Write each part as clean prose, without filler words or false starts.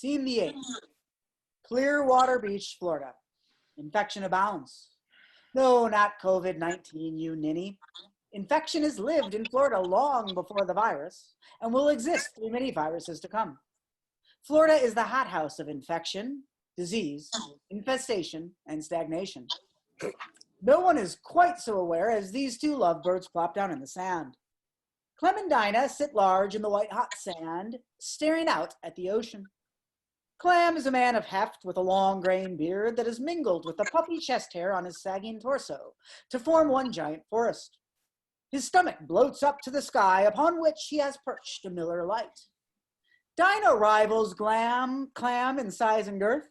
Scene the 8th. Clearwater Beach, Florida. Infection abounds. No, not COVID-19, you ninny. Infection has lived in Florida long before the virus and will exist through many viruses to come. Florida is the hothouse of infection, disease, infestation, and stagnation. No one is quite so aware as these two lovebirds plop down in the sand. Clam and Dinah sit large in the white hot sand, staring out at the ocean. Clam is a man of heft with a long grain beard that is mingled with the puffy chest hair on his sagging torso to form one giant forest. His stomach bloats up to the sky upon which he has perched a Miller Lite. Dinah rivals Clam in size and girth.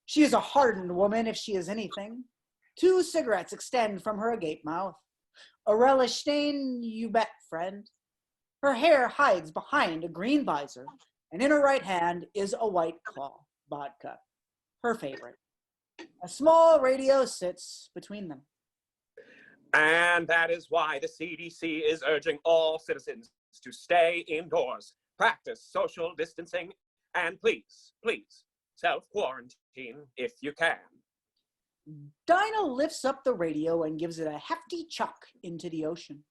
She is a hardened woman if she is anything. 2 cigarettes extend from her agape mouth. A relish stain, you bet, friend. Her hair hides behind a green visor, and in her right hand is a White Claw vodka, her favorite. A small radio sits between them. And that is why the CDC is urging all citizens to stay indoors, practice social distancing, and please, self-quarantine if you can. Dinah lifts up the radio and gives it a hefty chuck into the ocean.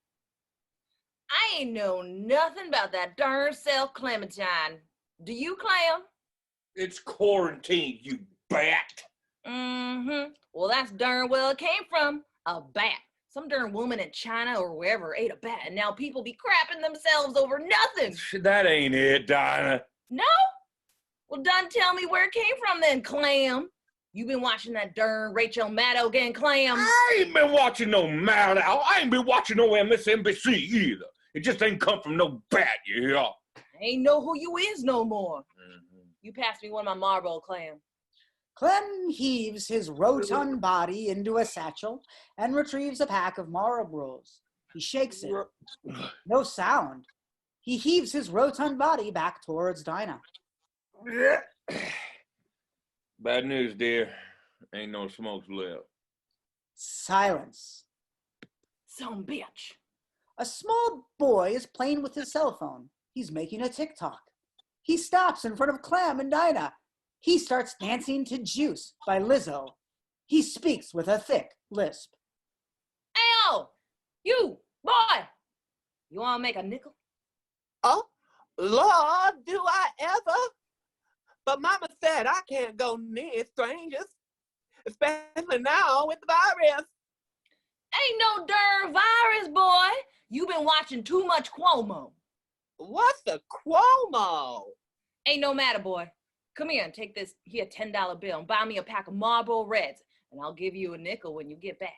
I ain't know nothing about that darn self-clementine. Do you, Clam? It's quarantine, you bat. Mm-hmm. Well, that's darn well it came from a bat. Some darn woman in China or wherever ate a bat, and now people be crapping themselves over nothing. That ain't it, Dinah. No? Well, done tell me where it came from then, Clam. You been watching that darn Rachel Maddow again, Clam? I ain't been watching no Maddow. I ain't been watching no MSNBC either. It just ain't come from no bat, you hear? I ain't know who you is no more. Mm-hmm. You passed me one of my Marlboro, Clam. Clem heaves his rotund body into a satchel and retrieves a pack of Marlboros. He shakes it. No sound. He heaves his rotund body back towards Dinah. Bad news, dear. Ain't no smokes left. Silence. Some bitch. A small boy is playing with his cell phone. He's making a TikTok. He stops in front of Clam and Dinah. He starts dancing to Juice by Lizzo. He speaks with a thick lisp. Ayo, you, boy, you want to make a nickel? Oh, Lord, do I ever? But Mama said I can't go near strangers, especially now with the virus. Ain't no darn virus, boy. You been watching too much Cuomo. What's a Cuomo? Ain't no matter, boy. Come here and take this here $10 bill and buy me a pack of Marlboro Reds, and I'll give you a nickel when you get back.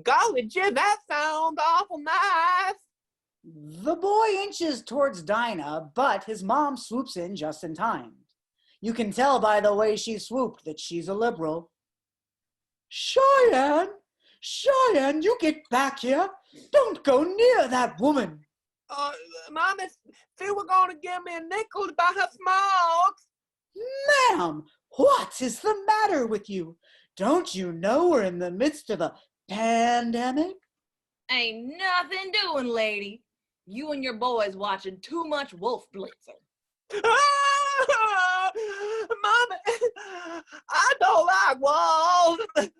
Golly, Jim, that sounds awful nice. The boy inches towards Dinah, but his mom swoops in just in time. You can tell by the way she swooped that she's a liberal. Cheyenne, you get back here. Don't go near that woman. Mama, she was going to give me a nickel to buy her smokes. Ma'am, what is the matter with you? Don't you know we're in the midst of a pandemic? Ain't nothing doing, lady. You and your boys watching too much Wolf Blitzer. Mama, I don't like wolves.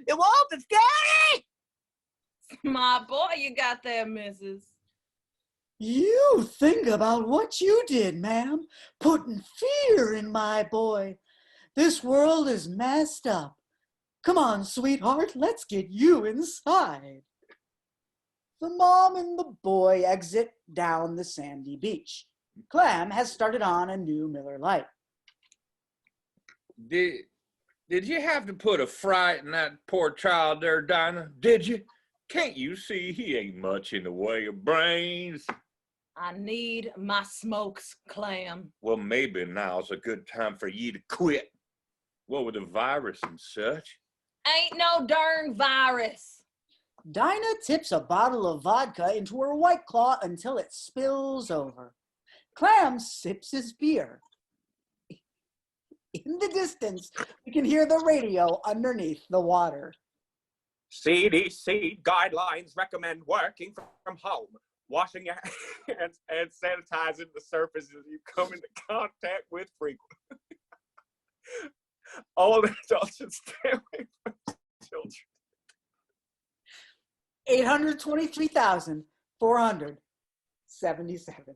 The wolf is scary. My boy, you got there, missus. You think about what you did, ma'am, putting fear in my boy. This world is messed up. Come on, sweetheart, let's get you inside. The mom and the boy exit down the sandy beach. Clam has started on a new Miller Lite. Did you have to put a fright in that poor child there, Dinah? Did you? Can't you see he ain't much in the way of brains? I need my smokes, Clam. Well, maybe now's a good time for you to quit. What with the virus and such? Ain't no darn virus. Dinah tips a bottle of vodka into her White Claw until it spills over. Clam sips his beer. In the distance, we can hear the radio underneath the water. CDC guidelines recommend working from home, washing your and sanitizing the surfaces you come into contact with frequently. All adults should stay away from children. 823,477.